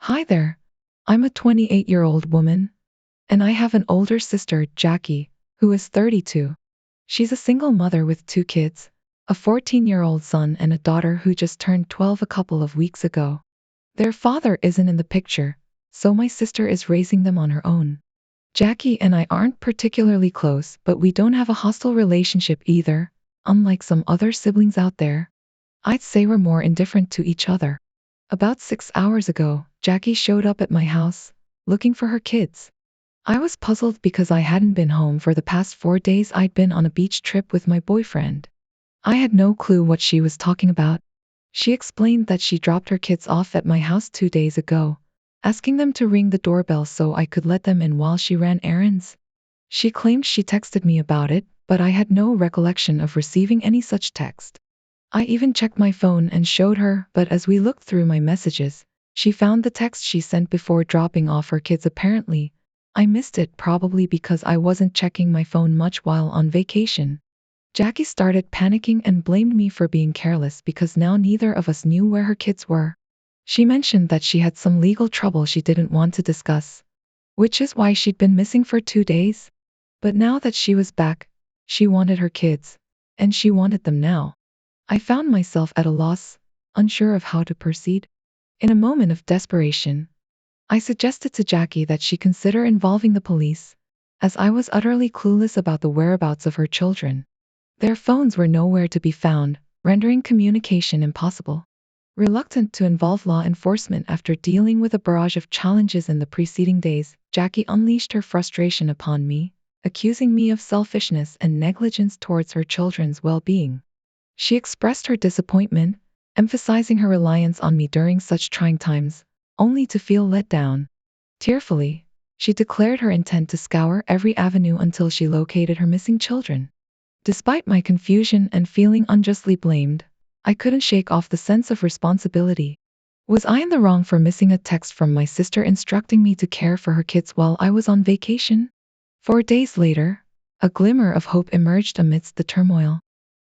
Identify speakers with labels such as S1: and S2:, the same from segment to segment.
S1: Hi there. I'm a 28-year-old woman, and I have an older sister, Jackie, who is 32. She's a single mother with two kids, a 14-year-old son and a daughter who just turned 12 a couple of weeks ago. Their father isn't in the picture, so my sister is raising them on her own. Jackie and I aren't particularly close, but we don't have a hostile relationship either, unlike some other siblings out there. I'd say we're more indifferent to each other. About 6 hours ago, Jackie showed up at my house, looking for her kids. I was puzzled because I hadn't been home for the past 4 days. I'd been on a beach trip with my boyfriend. I had no clue what she was talking about. She explained that she dropped her kids off at my house 2 days ago, asking them to ring the doorbell so I could let them in while she ran errands. She claimed she texted me about it, but I had no recollection of receiving any such text. I even checked my phone and showed her, but as we looked through my messages, she found the text she sent before dropping off her kids. Apparently, I missed it, probably because I wasn't checking my phone much while on vacation. Jackie started panicking and blamed me for being careless because now neither of us knew where her kids were. She mentioned that she had some legal trouble she didn't want to discuss, which is why she'd been missing for 2 days. But now that she was back, she wanted her kids, and she wanted them now. I found myself at a loss, unsure of how to proceed. In a moment of desperation, I suggested to Jackie that she consider involving the police, as I was utterly clueless about the whereabouts of her children. Their phones were nowhere to be found, rendering communication impossible. Reluctant to involve law enforcement after dealing with a barrage of challenges in the preceding days, Jackie unleashed her frustration upon me, accusing me of selfishness and negligence towards her children's well-being. She expressed her disappointment, emphasizing her reliance on me during such trying times, only to feel let down. Tearfully, she declared her intent to scour every avenue until she located her missing children. Despite my confusion and feeling unjustly blamed, I couldn't shake off the sense of responsibility. Was I in the wrong for missing a text from my sister instructing me to care for her kids while I was on vacation? 4 days later, a glimmer of hope emerged amidst the turmoil.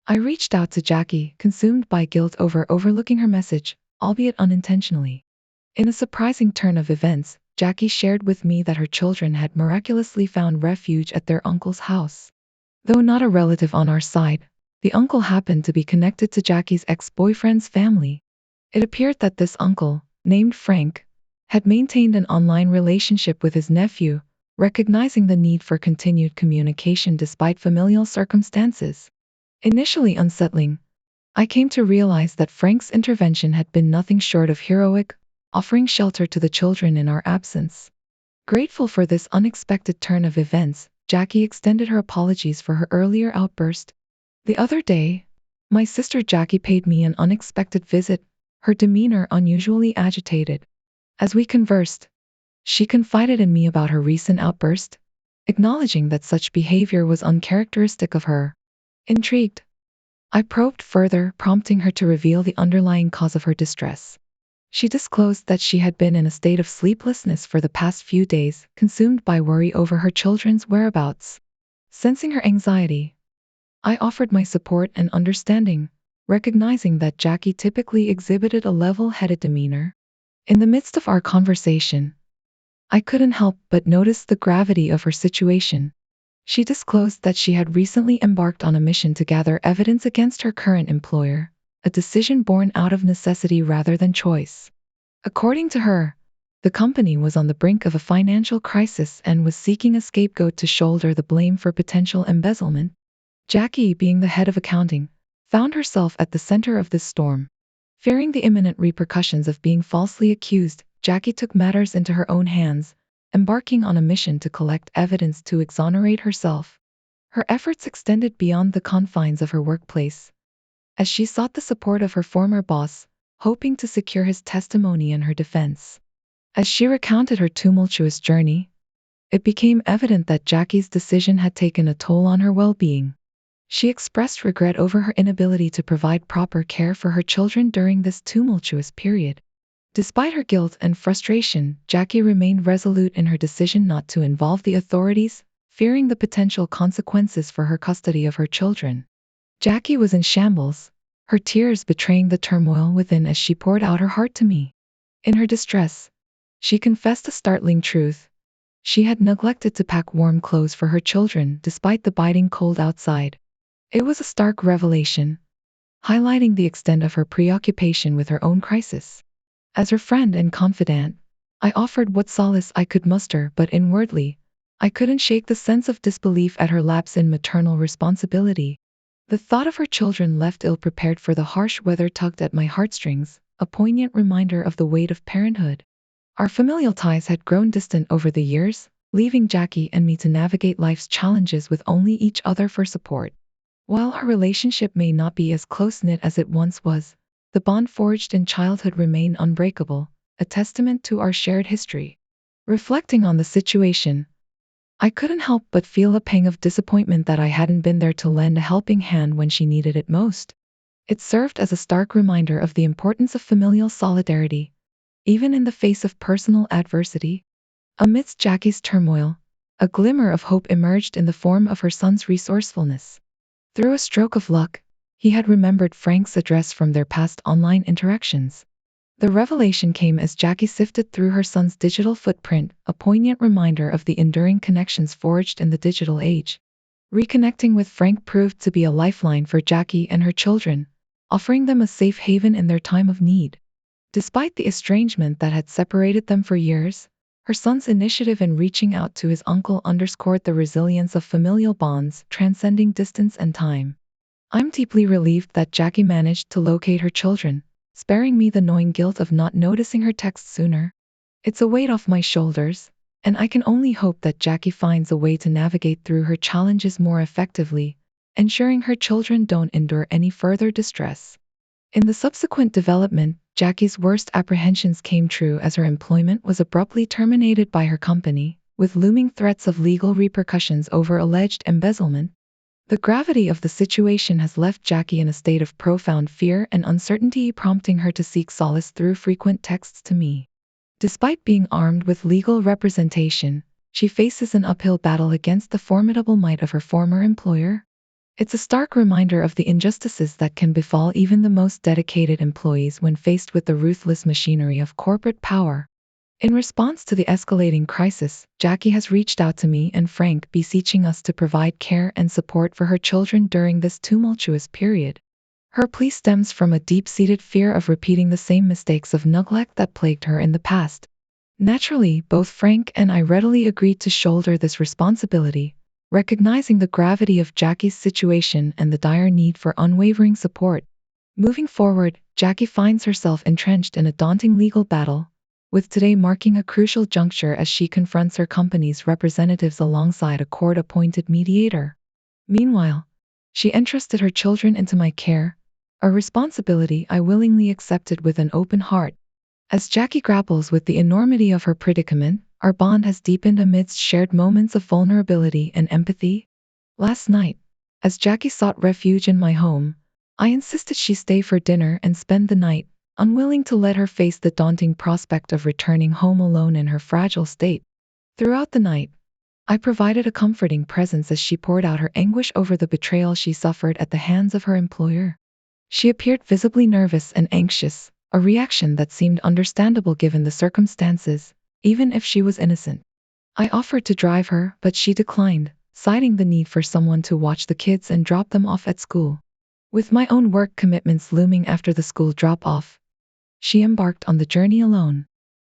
S1: I reached out to Jackie, consumed by guilt over overlooking her message, albeit unintentionally. In a surprising turn of events, Jackie shared with me that her children had miraculously found refuge at their uncle's house. Though not a relative on our side, the uncle happened to be connected to Jackie's ex-boyfriend's family. It appeared that this uncle, named Frank, had maintained an online relationship with his nephew, recognizing the need for continued communication despite familial circumstances. Initially unsettling, I came to realize that Frank's intervention had been nothing short of heroic, offering shelter to the children in our absence. Grateful for this unexpected turn of events, Jackie extended her apologies for her earlier outburst. The other day, my sister Jackie paid me an unexpected visit, her demeanor unusually agitated. As we conversed, she confided in me about her recent outburst, acknowledging that such behavior was uncharacteristic of her. Intrigued, I probed further, prompting her to reveal the underlying cause of her distress. She disclosed that she had been in a state of sleeplessness for the past few days, consumed by worry over her children's whereabouts. Sensing her anxiety, I offered my support and understanding, recognizing that Jackie typically exhibited a level-headed demeanor. In the midst of our conversation, I couldn't help but notice the gravity of her situation. She disclosed that she had recently embarked on a mission to gather evidence against her current employer, a decision born out of necessity rather than choice. According to her, the company was on the brink of a financial crisis and was seeking a scapegoat to shoulder the blame for potential embezzlement. Jackie, being the head of accounting, found herself at the center of this storm. Fearing the imminent repercussions of being falsely accused, Jackie took matters into her own hands, embarking on a mission to collect evidence to exonerate herself. Her efforts extended beyond the confines of her workplace, as she sought the support of her former boss, hoping to secure his testimony in her defense. As she recounted her tumultuous journey, it became evident that Jackie's decision had taken a toll on her well-being. She expressed regret over her inability to provide proper care for her children during this tumultuous period. Despite her guilt and frustration, Jackie remained resolute in her decision not to involve the authorities, fearing the potential consequences for her custody of her children. Jackie was in shambles, her tears betraying the turmoil within as she poured out her heart to me. In her distress, She confessed a startling truth. She had neglected to pack warm clothes for her children despite the biting cold outside. It was a stark revelation, highlighting the extent of her preoccupation with her own crisis. As her friend and confidant, I offered what solace I could muster, but inwardly, I couldn't shake the sense of disbelief at her lapse in maternal responsibility. The thought of her children left ill-prepared for the harsh weather tugged at my heartstrings, a poignant reminder of the weight of parenthood. Our familial ties had grown distant over the years, leaving Jackie and me to navigate life's challenges with only each other for support. While our relationship may not be as close-knit as it once was, the bond forged in childhood remained unbreakable, a testament to our shared history. Reflecting on the situation, I couldn't help but feel a pang of disappointment that I hadn't been there to lend a helping hand when she needed it most. It served as a stark reminder of the importance of familial solidarity, even in the face of personal adversity. Amidst Jackie's turmoil, a glimmer of hope emerged in the form of her son's resourcefulness. Through a stroke of luck, he had remembered Frank's address from their past online interactions. The revelation came as Jackie sifted through her son's digital footprint, a poignant reminder of the enduring connections forged in the digital age. Reconnecting with Frank proved to be a lifeline for Jackie and her children, offering them a safe haven in their time of need. Despite the estrangement that had separated them for years, her son's initiative in reaching out to his uncle underscored the resilience of familial bonds transcending distance and time. I'm deeply relieved that Jackie managed to locate her children, sparing me the gnawing guilt of not noticing her texts sooner. It's a weight off my shoulders, and I can only hope that Jackie finds a way to navigate through her challenges more effectively, ensuring her children don't endure any further distress. In the subsequent development, Jackie's worst apprehensions came true as her employment was abruptly terminated by her company, with looming threats of legal repercussions over alleged embezzlement. The gravity of the situation has left Jackie in a state of profound fear and uncertainty, prompting her to seek solace through frequent texts to me. Despite being armed with legal representation, she faces an uphill battle against the formidable might of her former employer. It's a stark reminder of the injustices that can befall even the most dedicated employees when faced with the ruthless machinery of corporate power. In response to the escalating crisis, Jackie has reached out to me and Frank, beseeching us to provide care and support for her children during this tumultuous period. Her plea stems from a deep-seated fear of repeating the same mistakes of neglect that plagued her in the past. Naturally, both Frank and I readily agreed to shoulder this responsibility, recognizing the gravity of Jackie's situation and the dire need for unwavering support. Moving forward, Jackie finds herself entrenched in a daunting legal battle, with today marking a crucial juncture as she confronts her company's representatives alongside a court-appointed mediator. Meanwhile, she entrusted her children into my care, a responsibility I willingly accepted with an open heart. As Jackie grapples with the enormity of her predicament, our bond has deepened amidst shared moments of vulnerability and empathy. Last night, as Jackie sought refuge in my home, I insisted she stay for dinner and spend the night, unwilling to let her face the daunting prospect of returning home alone in her fragile state. Throughout the night, I provided a comforting presence as she poured out her anguish over the betrayal she suffered at the hands of her employer. She appeared visibly nervous and anxious, a reaction that seemed understandable given the circumstances, even if she was innocent. I offered to drive her, but she declined, citing the need for someone to watch the kids and drop them off at school. With my own work commitments looming after the school drop-off, she embarked on the journey alone.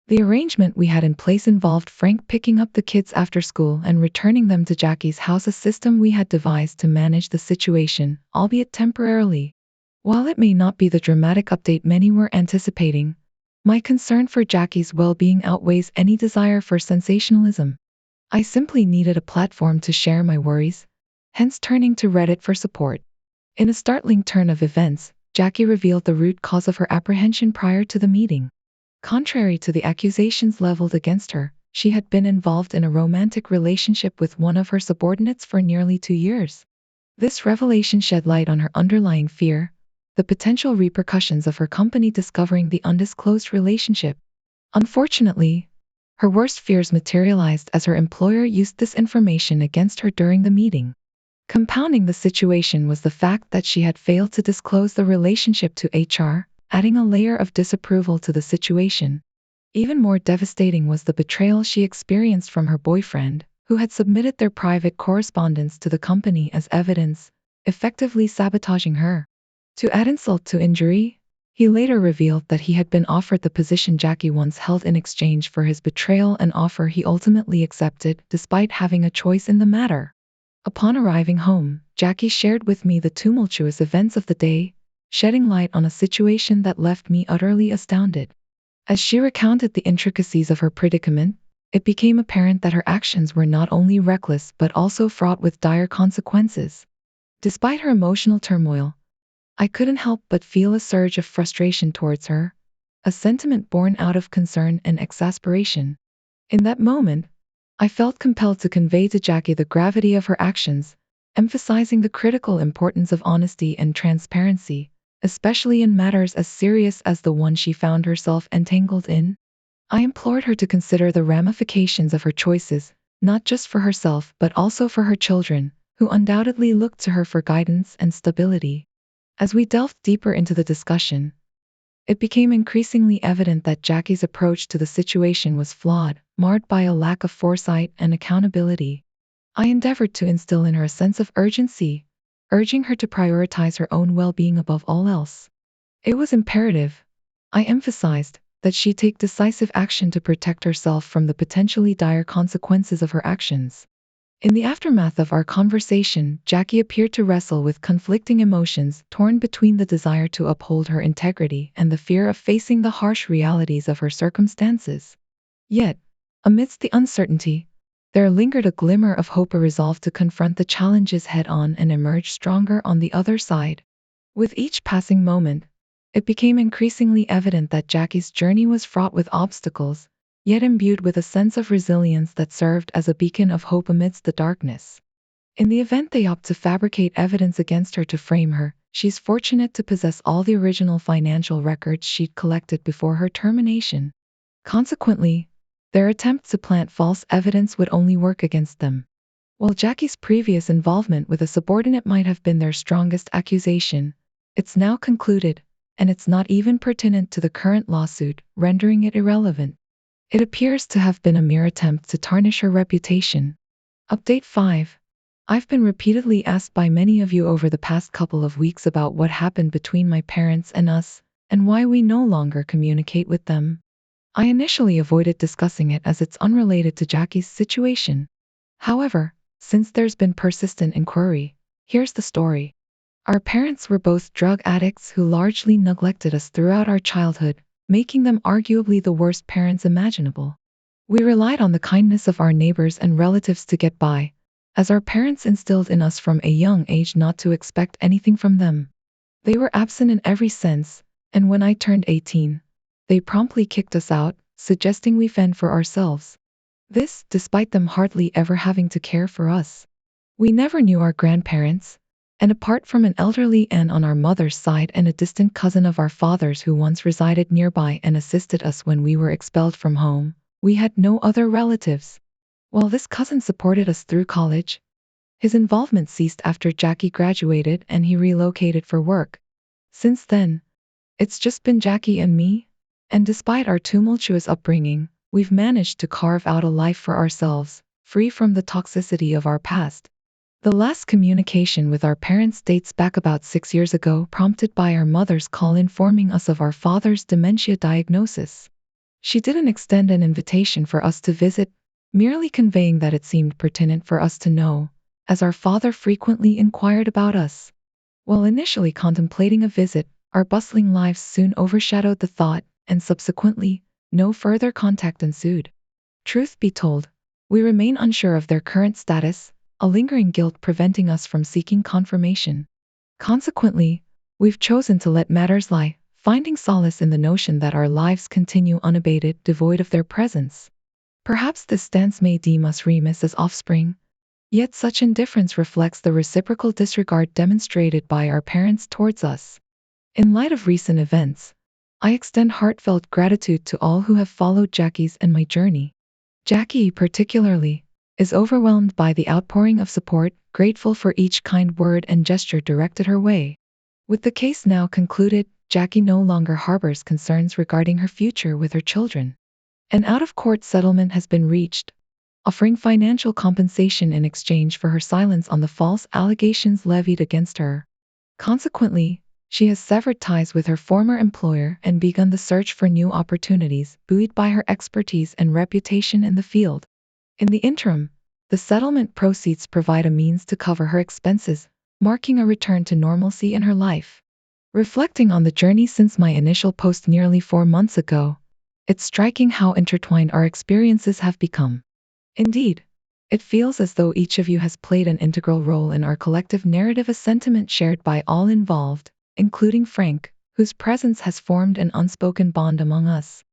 S1: The arrangement we had in place involved Frank picking up the kids after school and returning them to Jackie's house, a system we had devised to manage the situation, albeit temporarily. While it may not be the dramatic update many were anticipating, my concern for Jackie's well-being outweighs any desire for sensationalism. I simply needed a platform to share my worries, hence turning to Reddit for support. In a startling turn of events, Jackie revealed the root cause of her apprehension prior to the meeting. Contrary to the accusations leveled against her, she had been involved in a romantic relationship with one of her subordinates for nearly 2 years. This revelation shed light on her underlying fear, the potential repercussions of her company discovering the undisclosed relationship. Unfortunately, her worst fears materialized as her employer used this information against her during the meeting. Compounding the situation was the fact that she had failed to disclose the relationship to HR, adding a layer of disapproval to the situation. Even more devastating was the betrayal she experienced from her boyfriend, who had submitted their private correspondence to the company as evidence, effectively sabotaging her. To add insult to injury, he later revealed that he had been offered the position Jackie once held in exchange for his betrayal, an offer he ultimately accepted despite having a choice in the matter. Upon arriving home, Jackie shared with me the tumultuous events of the day, shedding light on a situation that left me utterly astounded. As she recounted the intricacies of her predicament, it became apparent that her actions were not only reckless but also fraught with dire consequences. Despite her emotional turmoil, I couldn't help but feel a surge of frustration towards her, a sentiment born out of concern and exasperation. In that moment, I felt compelled to convey to Jackie the gravity of her actions, emphasizing the critical importance of honesty and transparency, especially in matters as serious as the one she found herself entangled in. I implored her to consider the ramifications of her choices, not just for herself but also for her children, who undoubtedly looked to her for guidance and stability. As we delved deeper into the discussion, it became increasingly evident that Jackie's approach to the situation was flawed, marred by a lack of foresight and accountability. I endeavored to instill in her a sense of urgency, urging her to prioritize her own well-being above all else. It was imperative, I emphasized, that she take decisive action to protect herself from the potentially dire consequences of her actions. In the aftermath of our conversation, Jackie appeared to wrestle with conflicting emotions, torn between the desire to uphold her integrity and the fear of facing the harsh realities of her circumstances. Yet, amidst the uncertainty, there lingered a glimmer of hope, a resolve to confront the challenges head-on and emerge stronger on the other side. With each passing moment, it became increasingly evident that Jackie's journey was fraught with obstacles, yet imbued with a sense of resilience that served as a beacon of hope amidst the darkness. In the event they opt to fabricate evidence against her to frame her, she's fortunate to possess all the original financial records she'd collected before her termination. Consequently, their attempts to plant false evidence would only work against them. While Jackie's previous involvement with a subordinate might have been their strongest accusation, it's now concluded, and it's not even pertinent to the current lawsuit, rendering it irrelevant. It appears to have been a mere attempt to tarnish her reputation. Update 5. I've been repeatedly asked by many of you over the past couple of weeks about what happened between my parents and us, and why we no longer communicate with them. I initially avoided discussing it as it's unrelated to Jackie's situation. However, since there's been persistent inquiry, here's the story. Our parents were both drug addicts who largely neglected us throughout our childhood, making them arguably the worst parents imaginable. We relied on the kindness of our neighbors and relatives to get by, as our parents instilled in us from a young age not to expect anything from them. They were absent in every sense, and when I turned 18, they promptly kicked us out, suggesting we fend for ourselves. This, despite them hardly ever having to care for us. We never knew our grandparents, and apart from an elderly aunt on our mother's side and a distant cousin of our father's who once resided nearby and assisted us when we were expelled from home, we had no other relatives. While this cousin supported us through college, his involvement ceased after Jackie graduated and he relocated for work. Since then, it's just been Jackie and me, and despite our tumultuous upbringing, we've managed to carve out a life for ourselves, free from the toxicity of our past. The last communication with our parents dates back about 6 years ago, prompted by our mother's call informing us of our father's dementia diagnosis. She didn't extend an invitation for us to visit, merely conveying that it seemed pertinent for us to know, as our father frequently inquired about us. While initially contemplating a visit, our bustling lives soon overshadowed the thought, and subsequently, no further contact ensued. Truth be told, we remain unsure of their current status, a lingering guilt preventing us from seeking confirmation. Consequently, we've chosen to let matters lie, finding solace in the notion that our lives continue unabated, devoid of their presence. Perhaps this stance may deem us remiss as offspring, yet such indifference reflects the reciprocal disregard demonstrated by our parents towards us. In light of recent events, I extend heartfelt gratitude to all who have followed Jackie's and my journey. Jackie, particularly, is overwhelmed by the outpouring of support, grateful for each kind word and gesture directed her way. With the case now concluded, Jackie no longer harbors concerns regarding her future with her children. An out-of-court settlement has been reached, offering financial compensation in exchange for her silence on the false allegations levied against her. Consequently, she has severed ties with her former employer and begun the search for new opportunities, buoyed by her expertise and reputation in the field. In the interim, the settlement proceeds provide a means to cover her expenses, marking a return to normalcy in her life. Reflecting on the journey since my initial post nearly 4 months ago, it's striking how intertwined our experiences have become. Indeed, it feels as though each of you has played an integral role in our collective narrative, a sentiment shared by all involved, including Frank, whose presence has formed an unspoken bond among us.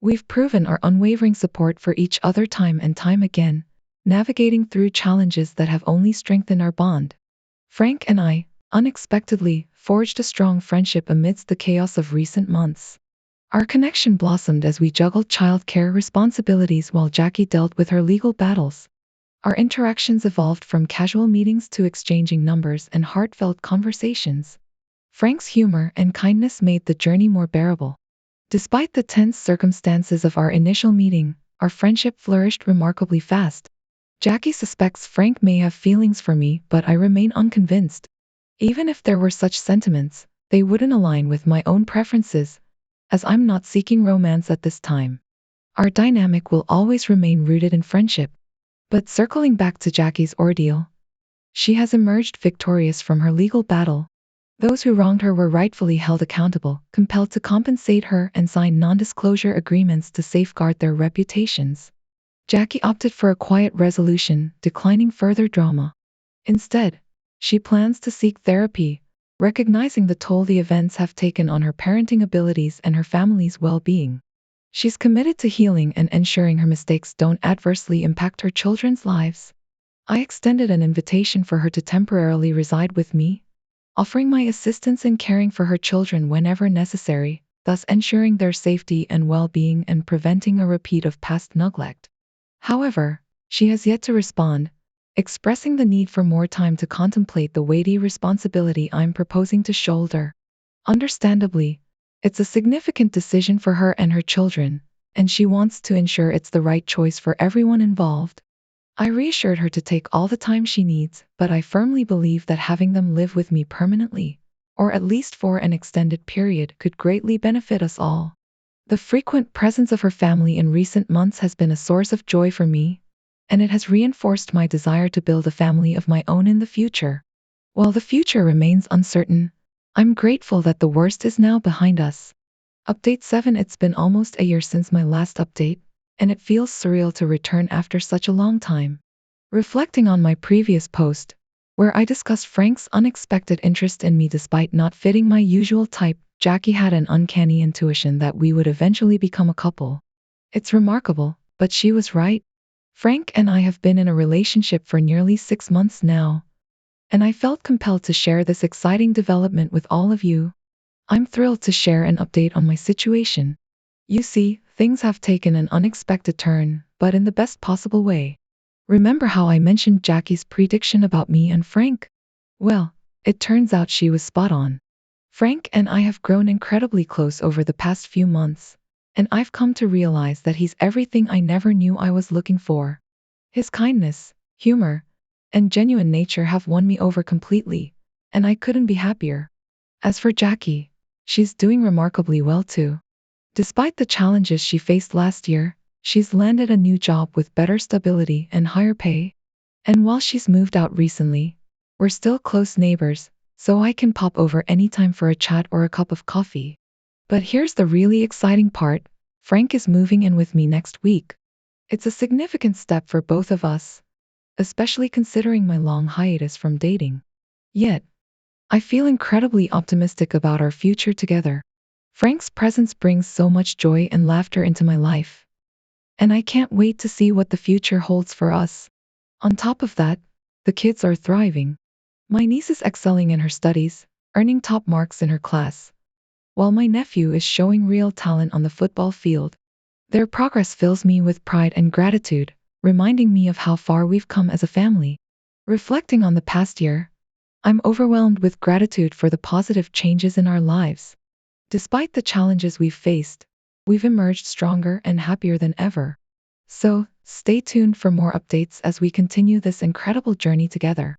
S1: We've proven our unwavering support for each other time and time again, navigating through challenges that have only strengthened our bond. Frank and I, unexpectedly, forged a strong friendship amidst the chaos of recent months. Our connection blossomed as we juggled childcare responsibilities while Jackie dealt with her legal battles. Our interactions evolved from casual meetings to exchanging numbers and heartfelt conversations. Frank's humor and kindness made the journey more bearable. Despite the tense circumstances of our initial meeting, our friendship flourished remarkably fast. Jackie suspects Frank may have feelings for me, but I remain unconvinced. Even if there were such sentiments, they wouldn't align with my own preferences, as I'm not seeking romance at this time. Our dynamic will always remain rooted in friendship. But circling back to Jackie's ordeal, she has emerged victorious from her legal battle. Those who wronged her were rightfully held accountable, compelled to compensate her, and sign non-disclosure agreements to safeguard their reputations. Jackie opted for a quiet resolution, declining further drama. Instead, she plans to seek therapy, recognizing the toll the events have taken on her parenting abilities and her family's well-being. She's committed to healing and ensuring her mistakes don't adversely impact her children's lives. I extended an invitation for her to temporarily reside with me, offering my assistance in caring for her children whenever necessary, thus ensuring their safety and well-being and preventing a repeat of past neglect. However, she has yet to respond, expressing the need for more time to contemplate the weighty responsibility I'm proposing to shoulder. Understandably, it's a significant decision for her and her children, and she wants to ensure it's the right choice for everyone involved. I reassured her to take all the time she needs, but I firmly believe that having them live with me permanently, or at least for an extended period, could greatly benefit us all. The frequent presence of her family in recent months has been a source of joy for me, and it has reinforced my desire to build a family of my own in the future. While the future remains uncertain, I'm grateful that the worst is now behind us. Update 7. It's been almost a year since my last update, and it feels surreal to return after such a long time. Reflecting on my previous post, where I discussed Frank's unexpected interest in me despite not fitting my usual type, Jackie had an uncanny intuition that we would eventually become a couple. It's remarkable, but she was right. Frank and I have been in a relationship for nearly 6 months now, and I felt compelled to share this exciting development with all of you. I'm thrilled to share an update on my situation. You see, things have taken an unexpected turn, but in the best possible way. Remember how I mentioned Jackie's prediction about me and Frank? Well, it turns out she was spot on. Frank and I have grown incredibly close over the past few months, and I've come to realize that he's everything I never knew I was looking for. His kindness, humor, and genuine nature have won me over completely, and I couldn't be happier. As for Jackie, she's doing remarkably well too. Despite the challenges she faced last year, she's landed a new job with better stability and higher pay. And while she's moved out recently, we're still close neighbors, so I can pop over anytime for a chat or a cup of coffee. But here's the really exciting part: Frank is moving in with me next week. It's a significant step for both of us, especially considering my long hiatus from dating. Yet, I feel incredibly optimistic about our future together. Frank's presence brings so much joy and laughter into my life, and I can't wait to see what the future holds for us. On top of that, the kids are thriving. My niece is excelling in her studies, earning top marks in her class, while my nephew is showing real talent on the football field. Their progress fills me with pride and gratitude, reminding me of how far we've come as a family. Reflecting on the past year, I'm overwhelmed with gratitude for the positive changes in our lives. Despite the challenges we've faced, we've emerged stronger and happier than ever. So, stay tuned for more updates as we continue this incredible journey together.